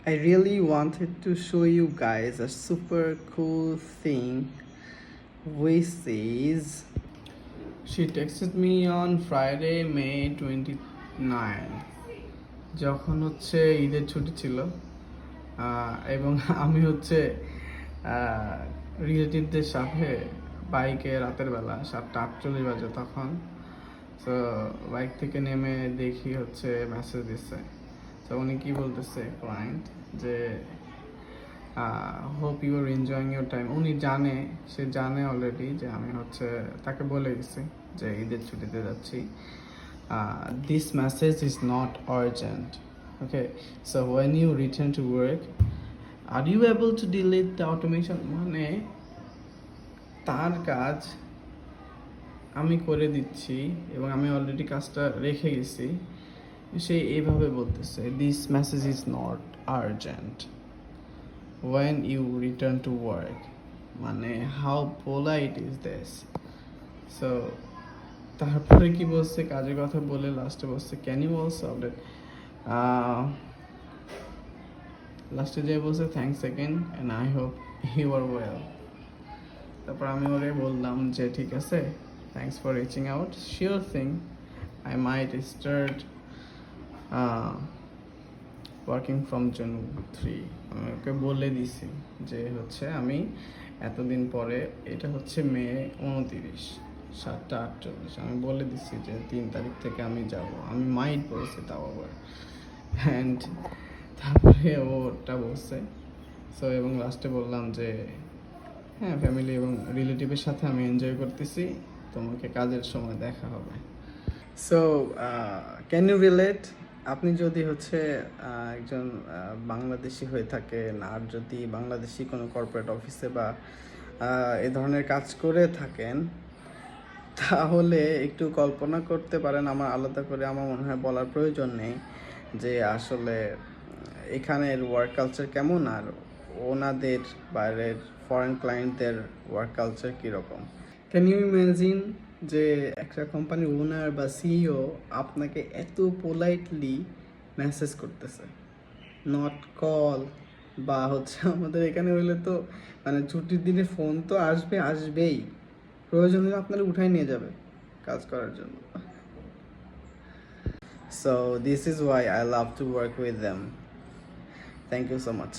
I really wanted to show you guys a super cool thing which is she texted me on Friday, May 29 যখন হচ্ছে ঈদের ছুটি ছিল এবং আমি হচ্ছে রিলেটিভদের সাথে বাইকে রাতের বেলা 7:48 বাজে তখন। তো বাইক থেকে নেমে দেখি হচ্ছে মেসেজ দিচ্ছে। তো উনি কি বলতেছে ক্লায়েন্ট যে hope you are enjoying your time. উনি সে জানে অলরেডি যে আমি হচ্ছে তাকে বলে গেছি যে ঈদের ছুটিতে যাচ্ছি। This message is not urgent, okay, so when you return to work are you able to delete the automation. মানে তার কাজ আমি করে দিচ্ছি এবং আমি অলরেডি কাজটা রেখে গেছি। সে এইভাবে বলতেছে this message is not urgent when you return to work, মানে how polite is this? So তারপরে কি বলছে, কাজের কথা বলে লাস্টে বলছে ক্যান ইউ অলসো আপডেট। লাস্টে যে বলছে thanks second and I hope you are well. তারপর আমি ওরে বললাম যে ঠিক আছে, thanks for reaching out, sure thing I might start working from June 3। আমি ওকে বলে দিছি যে হচ্ছে আমি এতদিন পরে, এটা হচ্ছে মে 29 7:48, আমি বলে দিচ্ছি যে 3 তারিখ থেকে আমি যাব। আমি মাইন্ড বলছি তাও আবার, অ্যান্ড তারপরে ওটা বলছে। সো এবং লাস্টে বললাম যে হ্যাঁ ফ্যামিলি এবং রিলেটিভের সাথে আমি এনজয় করতেছি, তোমাকে কাজের সময় দেখা হবে। So can you relate? আপনি যদি হচ্ছে একজন বাংলাদেশি হয়ে থাকেন আর যদি বাংলাদেশি কোনো কর্পোরেট অফিসে বা এ ধরনের কাজ করে থাকেন, তাহলে একটু কল্পনা করতে পারেন। আমার আলাদা করে আমার মনে হয় বলার প্রয়োজন নেই যে আসলে এখানের ওয়ার্ক কালচার কেমন আর ওনাদের বাইরের ফরেন ক্লায়েন্টদের ওয়ার্ক কালচার কীরকম। ক্যান ইউ ইমাজিন যে একটা কোম্পানির ওনার বা সিইও আপনাকে এত পোলাইটলি মেসেজ করতেছে, নট কল বা হচ্ছে আমাদের এখানে হইলে তো মানে ছুটির দিনে ফোন তো আসবেই, প্রয়োজন হলে আপনারা উঠাই নিয়ে যাবে কাজ করার জন্য। So this is why I love to work with them. Thank you so much.